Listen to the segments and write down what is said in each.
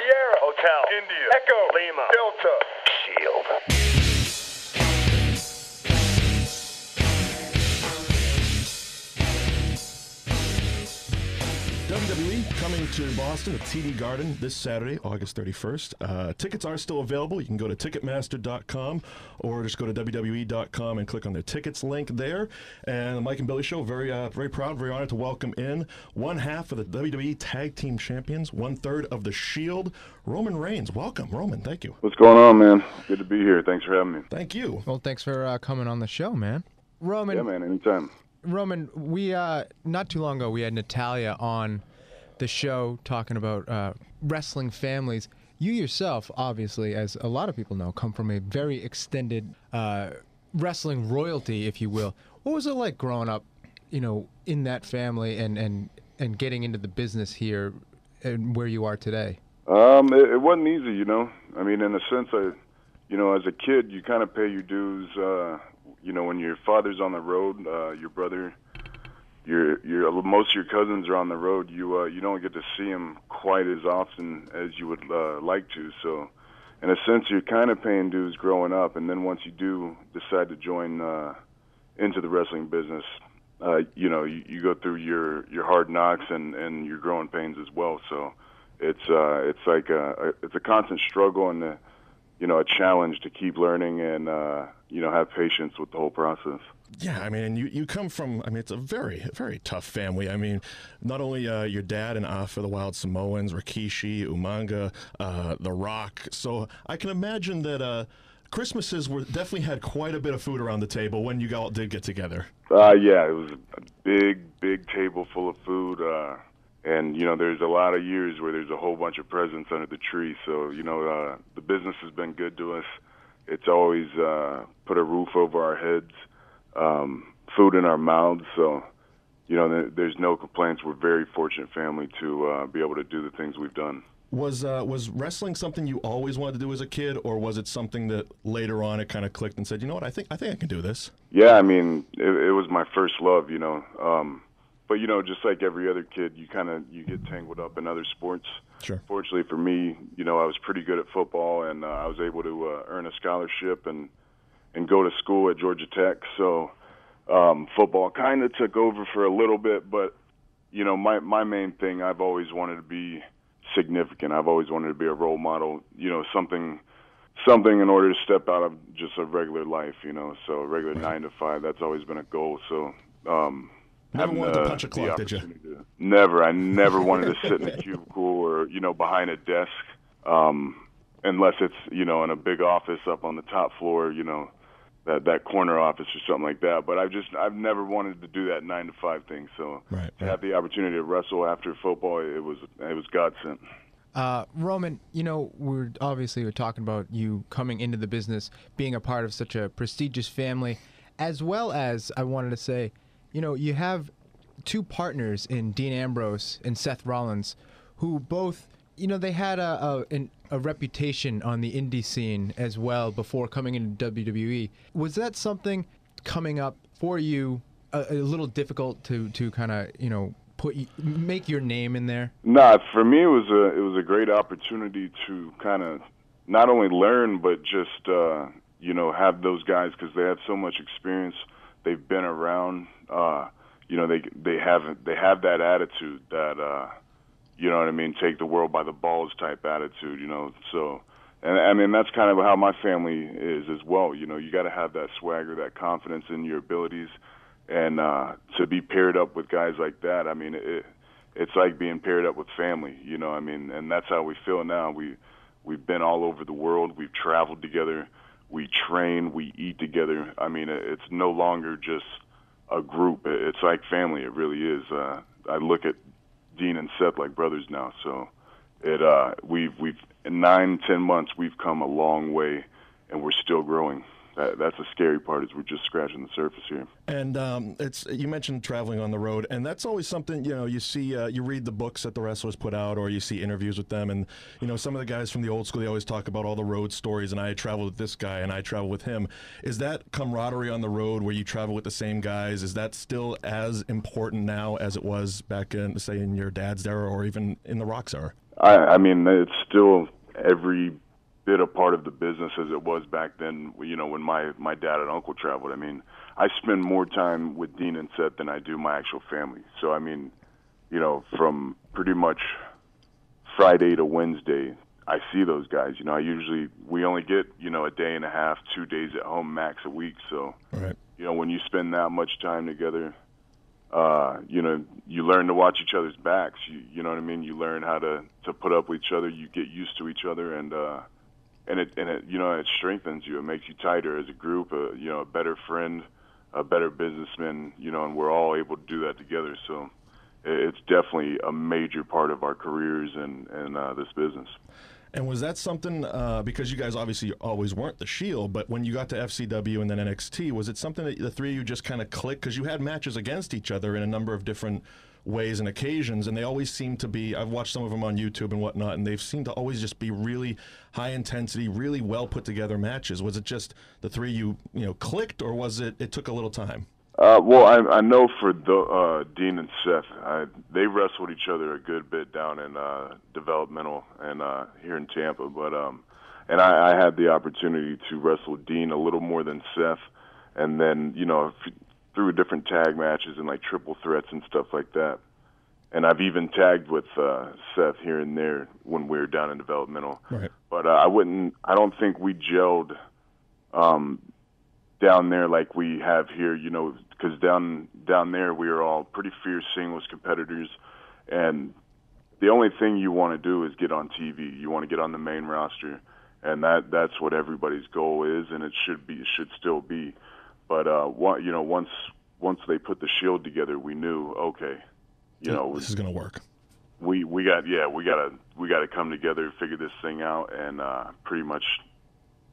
Sierra, Hotel, India, Echo, Lima, Delta, Shield. WWE coming to Boston at TD Garden this Saturday, August 31st. Tickets are still available. You can go to Ticketmaster.com or just go to WWE.com and click on the tickets link there. And the Mike and Billy Show, very proud, very honored to welcome in one half of the WWE Tag Team Champions, 1/3 of the Shield, Roman Reigns. Welcome, Roman. Thank you. What's going on, man? Good to be here. Thanks for having me. Thank you. Well, thanks for coming on the show, man. Roman. Yeah, man, anytime. Roman, we not too long ago we had Natalia on the show talking about wrestling families. You yourself, obviously, as a lot of people know, come from a very extended wrestling royalty, if you will. What was it like growing up, in that family and getting into the business here and where you are today? It wasn't easy, I mean, in a sense, as a kid, you kind of pay your dues. When your father's on the road, your brother, most of your cousins are on the road. You don't get to see them quite as often as you would like to. So, in a sense, you're kind of paying dues growing up, and then once you do decide to join into the wrestling business, you go through your hard knocks and your growing pains as well. So, it's like it's a constant struggle and a challenge to keep learning and have patience with the whole process. Yeah, I mean, you come from, it's a very, very tough family. I mean, not only your dad and Afa, the Wild Samoans, Rikishi, Umaga, The Rock. So I can imagine that Christmases definitely had quite a bit of food around the table when you all did get together. Yeah, it was a big table full of food. And, there's a lot of years where there's a whole bunch of presents under the tree. So, the business has been good to us. It's always put a roof over our heads, food in our mouths. So, there's no complaints. We're a very fortunate family to be able to do the things we've done. Was wrestling something you always wanted to do as a kid, or was it something that later on it kind of clicked and said, you know what, I think I can do this? Yeah, I mean, it was my first love, But, just like every other kid, you get tangled up in other sports. Sure. Fortunately for me, I was pretty good at football, and I was able to earn a scholarship and go to school at Georgia Tech. So football kind of took over for a little bit, but, my main thing, I've always wanted to be significant. I've always wanted to be a role model, something in order to step out of just a regular life, so a regular 9 to 5, that's always been a goal. So, never wanted to punch a clock, did you? Never. I never wanted to sit in a cubicle or, behind a desk, unless it's, in a big office up on the top floor, that corner office or something like that. But I've never wanted to do that 9 to 5 thing. So to have the opportunity to wrestle after football, it was God sent. Roman, we're talking about you coming into the business, being a part of such a prestigious family, as well as I wanted to say, you have two partners in Dean Ambrose and Seth Rollins, who both, they had a reputation on the indie scene as well before coming into WWE. Was that something coming up for you a little difficult to kind of, make your name in there? Nah, for me it was a great opportunity to kind of not only learn but just have those guys, because they have so much experience. They've been around. They have that attitude that take the world by the balls type attitude. So, and I mean that's kind of how my family is as well. You got to have that swagger, that confidence in your abilities, and to be paired up with guys like that. I mean, it's like being paired up with family. And that's how we feel now. We've been all over the world. We've traveled together. We train. We eat together. I mean, it's no longer just a group. It's like family. It really is. I look at Dean and Seth like brothers now. So we've in 9-10 months we've come a long way, and we're still growing. That's the scary part, is we're just scratching the surface here. And you mentioned traveling on the road, and that's always something, you see, you read the books that the wrestlers put out, or you see interviews with them, and, some of the guys from the old school, they always talk about all the road stories, and I traveled with this guy, and I traveled with him. Is that camaraderie on the road where you travel with the same guys, is that still as important now as it was back in, say, in your dad's era or even in The Rock's era? I mean, it's still every bit a part of the business as it was back then, you know, when my dad and uncle traveled. I mean, I spend more time with Dean and Seth than I do my actual family. So, I mean, you know, from pretty much Friday to Wednesday, I see those guys. You know, we only get, you know, a day and a half, 2 days at home max a week. So, Right. you know, when you spend that much time together, you know, you learn to watch each other's backs. You know what I mean? You learn how to put up with each other. You get used to each other, and it you know, it strengthens you. It makes you tighter as a group. You know, a better friend, a better businessman. You know, and we're all able to do that together. So it's definitely a major part of our careers and this business. And was that something, because you guys obviously always weren't the Shield, but when you got to FCW and then NXT, was it something that the three of you just kind of clicked? Because you had matches against each other in a number of different ways and occasions, and they always seem to be, I've watched some of them on YouTube and whatnot, and they've seemed to always just be really high intensity, really well put together matches. Was it just the three of you, you know, clicked, or was it took a little time? Well, I know for Dean and Seth, they wrestled each other a good bit down in developmental and here in Tampa. But and I had the opportunity to wrestle Dean a little more than Seth, and then, you know, through different tag matches and like triple threats and stuff like that. And I've even tagged with Seth here and there when we were down in developmental. Right. But I don't think we gelled down there like we have here, you know, because down there we are all pretty fierce singles competitors, and the only thing you want to do is get on TV. You want to get on the main roster, and that's what everybody's goal is, and it should still be. But you know, once they put the Shield together, we knew, okay, you know, this is going to work. We got to come together, figure this thing out, and pretty much,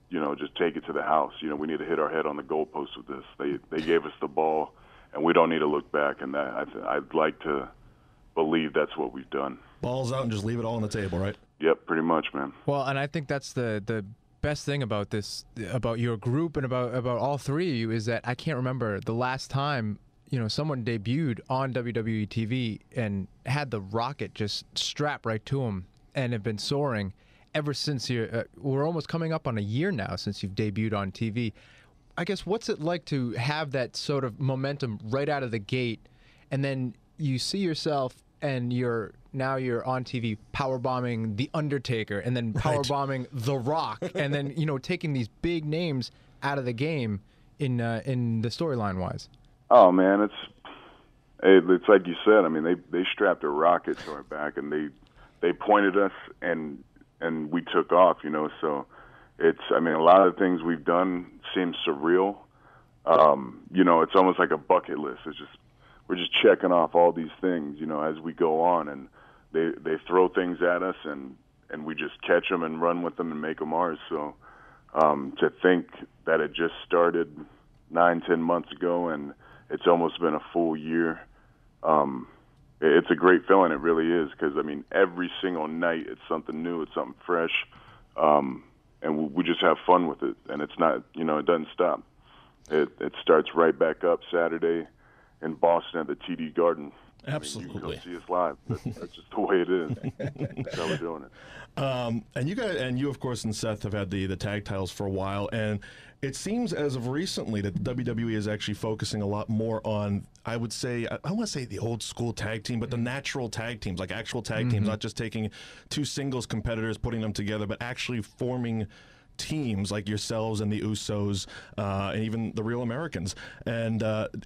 you know, just take it to the house. You know, we need to hit our head on the goalpost with this. They gave us the ball, and we don't need to look back. And I'd like to believe that's what we've done. Balls out and just leave it all on the table, right? Yep, pretty much, man. Well, and I think that's the best thing about this, about your group and about all three of you, is that I can't remember the last time, you know, someone debuted on WWE TV and had the rocket just strapped right to them and have been soaring ever since. We're almost coming up on a year now since you've debuted on TV. I guess, what's it like to have that sort of momentum right out of the gate, and then you see yourself and you're on TV powerbombing The Undertaker, and then powerbombing The Rock, and then, you know, taking these big names out of the game in the storyline wise? Oh man, it's like you said. I mean, they strapped a rocket to our back, and they pointed us, and we took off, you know. So I mean, a lot of the things we've done seem surreal. You know, it's almost like a bucket list. We're just checking off all these things, you know, as we go on, and they throw things at us, and we just catch them and run with them and make them ours. So to think that it just started 9-10 months ago, and it's almost been a full year, it's a great feeling. It really is, because I mean, every single night it's something new, it's something fresh, and we just have fun with it. And it's not, you know, it doesn't stop. It starts right back up Saturday in Boston at the TD Garden. Absolutely. I mean, you can go see us live. That's just the way it is. That's how we're doing it. And you of course, and Seth have had the tag titles for a while, and it seems as of recently that the WWE is actually focusing a lot more on, I would say, I want to say the old school tag team, but the natural tag teams, like actual tag teams, not just taking two singles competitors, putting them together, but actually forming teams like yourselves and the Usos, and even the Real Americans. And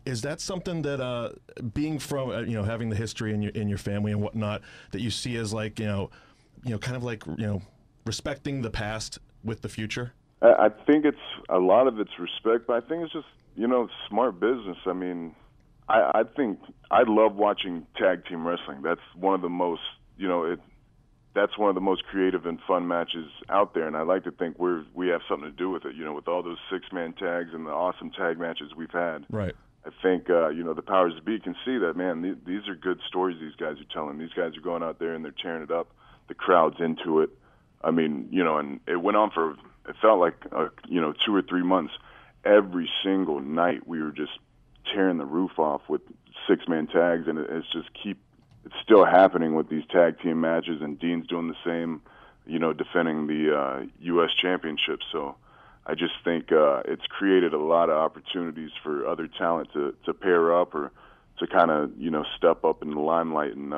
is that something that, being from, you know, having the history in your family and whatnot, that you see as like, you know, kind of like, you know, respecting the past with the future? I think it's a lot of it's respect, but I think it's just, you know, smart business. I mean, I think I love watching tag team wrestling. That's one of the most, you know, that's one of the most creative and fun matches out there, and I like to think we have something to do with it, you know, with all those 6-man tags and the awesome tag matches we've had. Right. I think, you know, the powers that be can see that, man, these are good stories these guys are telling. These guys are going out there and they're tearing it up. The crowd's into it. I mean, you know, and it went on for, it felt like, you know, 2 or 3 months. Every single night we were just tearing the roof off with 6-man tags, and it's just keep it's still happening with these tag team matches, and Dean's doing the same, defending the U.S. Championship. So I just think it's created a lot of opportunities for other talent to pair up or to kind of, step up in the limelight and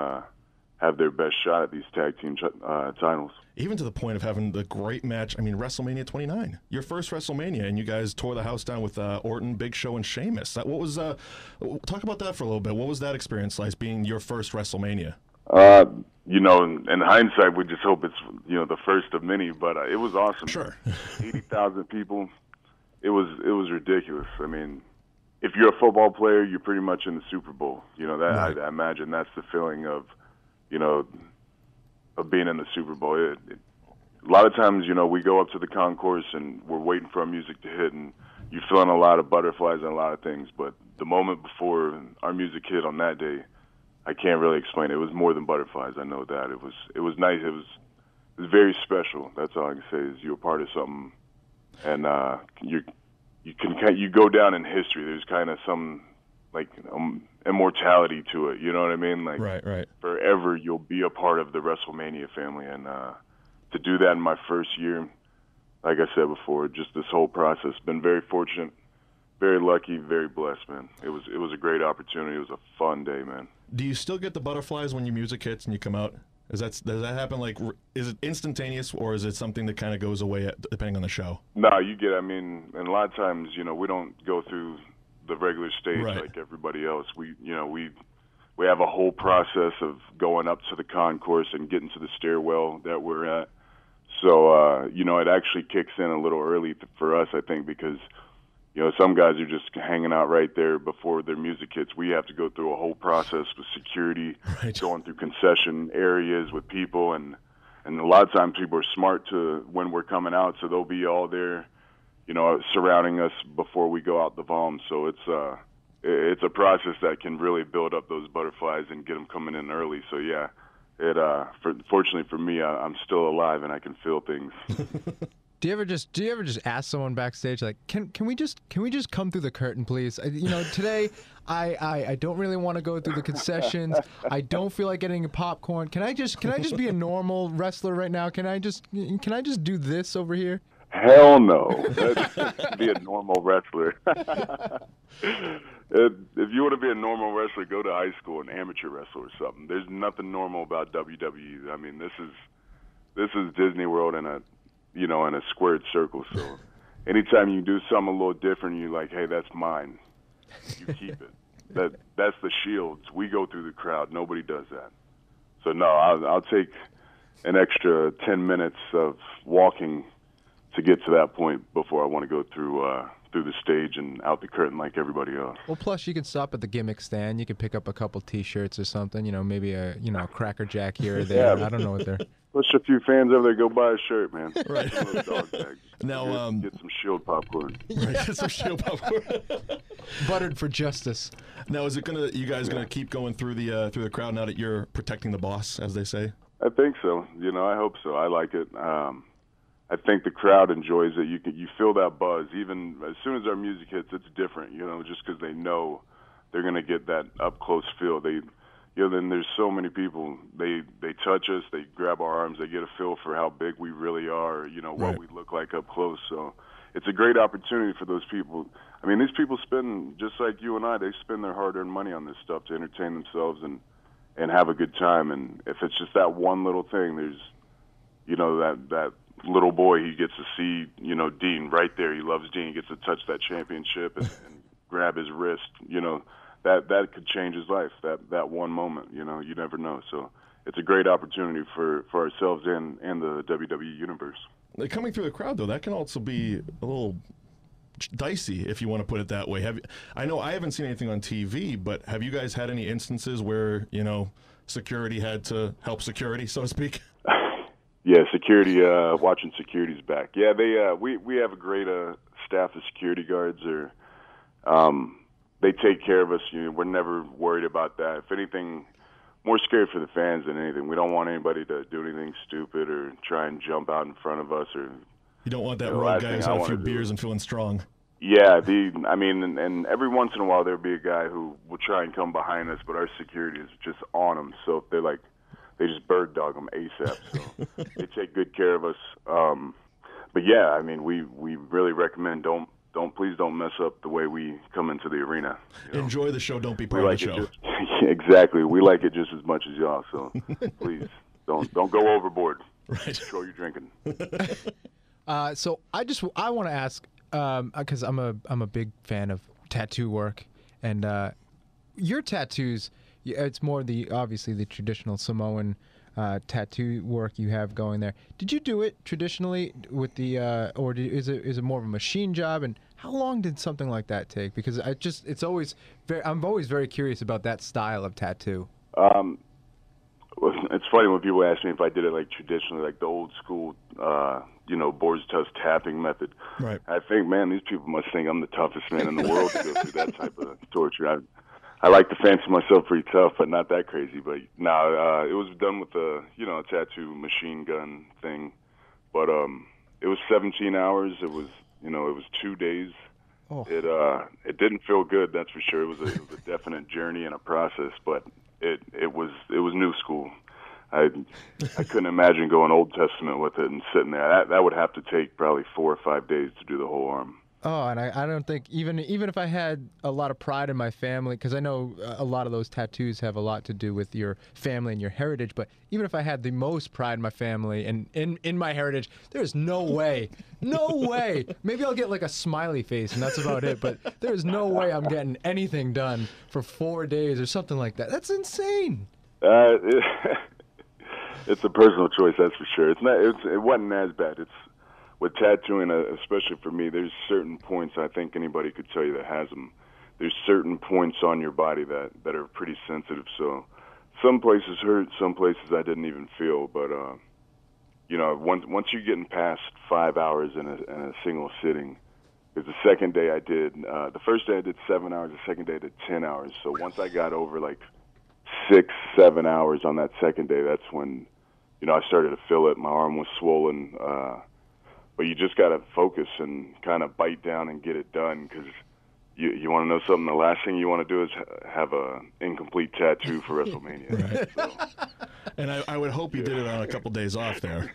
have their best shot at these tag team titles. Even to the point of having the great match, WrestleMania 29, your first WrestleMania, and you guys tore the house down with Orton, Big Show, and Sheamus. What was talk about that for a little bit. What was that experience like, being your first WrestleMania? In hindsight, we just hope it's, the first of many, but it was awesome. Sure. 80,000 people. It was ridiculous. I mean, if you're a football player, you're pretty much in the Super Bowl. Right. I imagine that's the feeling of, of being in the Super Bowl. A lot of times, we go up to the concourse and we're waiting for our music to hit, and you're feeling a lot of butterflies and a lot of things. But the moment before our music hit on that day, I can't really explain it. It was more than butterflies. I know that. It was nice. It was very special. That's all I can say is you're a part of something, and you go down in history. There's kind of some immortality to it. You know what I mean? Like, right. Forever you'll be a part of the WrestleMania family, and to do that in my first year, like I said before, just this whole process, been very fortunate, very lucky, very blessed, man. It was a great opportunity. It was a fun day, man. Do you still get the butterflies when your music hits and you come out? Does that happen? Is it instantaneous, or is it something that kind of goes away depending on the show? No, you get. And a lot of times, we don't go through the regular stage like everybody else. We have a whole process of going up to the concourse and getting to the stairwell that we're at. So, it actually kicks in a little early for us, I think, because, some guys are just hanging out right there before their music hits. We have to go through a whole process with security, going through concession areas with people, and a lot of times people are smart to when we're coming out, so they'll be all there, surrounding us before we go out the vault. So it's a process that can really build up those butterflies and get them coming in early. So yeah, fortunately for me, I'm still alive and I can feel things. Do you ever just ask someone backstage, like, can we just come through the curtain, please? Today I don't really want to go through the concessions. I don't feel like getting popcorn. Can I just be a normal wrestler right now? Can I just do this over here? Hell no. Be a normal wrestler. If you want to be a normal wrestler, go to high school and amateur wrestle or something. There's nothing normal about WWE. I mean, this is Disney World in a squared circle. So anytime you do something a little different, you're like, hey, that's mine. You keep it. That's the Shields. We go through the crowd. Nobody does that. So no, I'll take an extra 10 minutes of walking to get to that point before I want to go through the stage and out the curtain like everybody else. Well, plus you can stop at the gimmick stand. You can pick up a couple T-shirts or something. Maybe a Cracker Jack here or there. Yeah. I don't know what they're. Push a few fans over there. Go buy a shirt, man. Right. Dog tags. Now, get some Shield popcorn. Right, get some Shield popcorn. Buttered for justice. Now, you guys gonna keep going through the crowd now that you're protecting the boss, as they say? I think so. I hope so. I like it. I think the crowd enjoys it. You feel that buzz. Even as soon as our music hits, it's different, just because they know they're going to get that up-close feel. Then there's so many people. They touch us. They grab our arms. They get a feel for how big we really are, what we look like up close. So it's a great opportunity for those people. I mean, these people spend, just like you and I, they spend their hard-earned money on this stuff to entertain themselves and have a good time. And if it's just that one little thing, there's, that little boy, he gets to see, Dean right there. He loves Dean. He gets to touch that championship and grab his wrist. That could change his life. That one moment. You never know. So it's a great opportunity for ourselves and the WWE universe. Coming through the crowd, though, that can also be a little dicey, if you want to put it that way. I know I haven't seen anything on TV, but have you guys had any instances where security had to help security, so to speak? Yeah, security, watching security's back. Yeah, we have a great staff of security guards. They take care of us. We're never worried about that. If anything, more scared for the fans than anything. We don't want anybody to do anything stupid or try and jump out in front of us. Or you don't want that road guy who's had a few beers and feeling strong. Yeah, I mean, and every once in a while there'll be a guy who will try and come behind us, but our security is just on them. So if they're like, they just bird dog them ASAP. So they take good care of us. But yeah, I mean, we really recommend please don't mess up the way we come into the arena. You know? Enjoy the show. Don't be part of the show. Exactly. We like it just as much as y'all. So please don't go overboard. Right. Control your drinking. So I want to ask, because I'm a big fan of tattoo work, and your tattoos, it's more obviously the traditional Samoan tattoo work you have going there. Did you do it traditionally with or is it more of a machine job? And how long did something like that take? Because I'm always very curious about that style of tattoo. It's funny when people ask me if I did it like traditionally, like the old school, boar's tusk tapping method. Right. I think, man, these people must think I'm the toughest man in the world to go through that type of torture. I like to fancy myself pretty tough, but not that crazy. But no, it was done with a tattoo machine gun thing. But it was 17 hours. It was 2 days. Oh. It didn't feel good, that's for sure. It was a definite journey and a process, but it was new school. I couldn't imagine going Old Testament with it and sitting there. That would have to take probably 4 or 5 days to do the whole arm. Oh, and I don't think even if I had a lot of pride in my family, because I know a lot of those tattoos have a lot to do with your family and your heritage, but even if I had the most pride in my family and in my heritage, there's no way, maybe I'll get like a smiley face and that's about it, but there's no way I'm getting anything done for 4 days or something like that. That's insane. It's a personal choice, that's for sure. It wasn't as bad. With tattooing, especially for me, there's certain points I think anybody could tell you that has them. There's certain points on your body that are pretty sensitive. So some places hurt, some places I didn't even feel. But once you're getting past 5 hours in a single sitting, because the second day I did, the first day I did 7 hours, the second day I did 10 hours. So once I got over like 6-7 hours on that second day, that's when I started to feel it. My arm was swollen. But you just got to focus and kind of bite down and get it done, because you want to know something. The last thing you want to do is have a incomplete tattoo for WrestleMania. Right. So, and I would hope you did it on a couple days off there.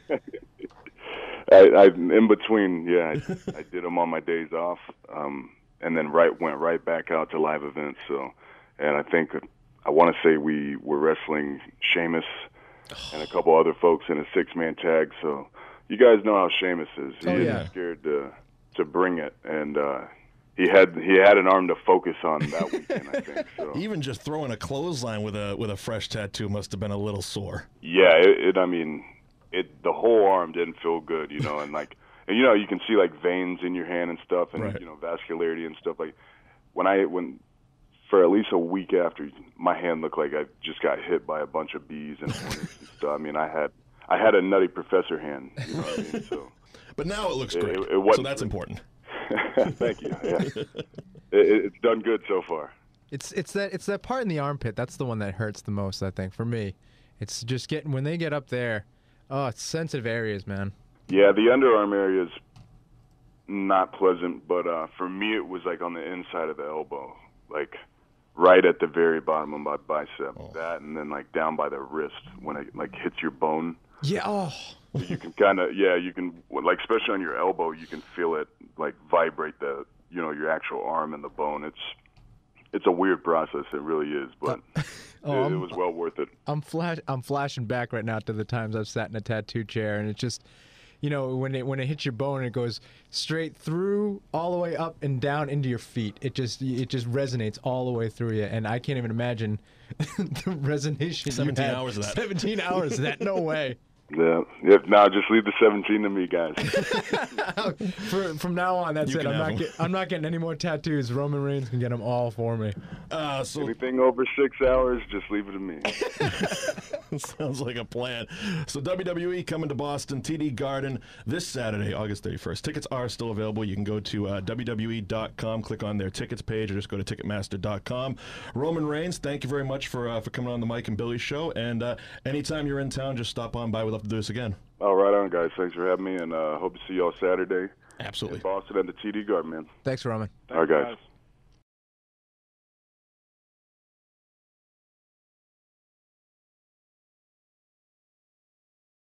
I in between, I did them on my days off, and then went right back out to live events. So, and I want to say we were wrestling Sheamus and a couple other folks in a 6-man tag. So. You guys know how Sheamus is. He isn't scared to bring it, and he had an arm to focus on that weekend, I think. So. Even just throwing a clothesline with a fresh tattoo must have been a little sore. Yeah, the whole arm didn't feel good, and you can see like veins in your hand and stuff, and right. Vascularity and stuff. Like when for at least a week after, my hand looked like I just got hit by a bunch of bees and hornets and stuff. I mean, I had a Nutty Professor hand, you know what I mean? So, but now it looks great, so that's important. Thank you. Yeah. It's done good so far. It's that part in the armpit. That's the one that hurts the most, I think, for me. It's just when they get up there. Oh, it's sensitive areas, man. Yeah, the underarm area is not pleasant, but for me it was like on the inside of the elbow, like right at the very bottom of my bicep. Oh. That, and then like down by the wrist when it like hits your bone. Yeah. Oh. You can kind of, you can, like, especially on your elbow, you can feel it, like, vibrate your actual arm and the bone. It's a weird process. It really is, but it was well worth it. I'm flashing back right now to the times I've sat in a tattoo chair, and it just, when it hits your bone, it goes straight through, all the way up and down into your feet. It just resonates all the way through you, and I can't even imagine the resonation. 17 hours of that. 17 hours of that. No way. Yeah. Now just leave the 17 to me, guys. From now on, that's it. I'm not getting any more tattoos. Roman Reigns can get them all for me. So anything over 6 hours, just leave it to me. Sounds like a plan. So WWE coming to Boston, TD Garden this Saturday, August 31st. Tickets are still available. You can go to WWE.com, click on their tickets page, or just go to Ticketmaster.com. Roman Reigns, thank you very much for coming on the Mike and Billy show. And anytime you're in town, just stop on by. We'd love to do this again. All right on, guys. Thanks for having me, and hope to see y'all Saturday. Absolutely. Boston and the TD Garden, man. Thanks, Roman. All right, guys.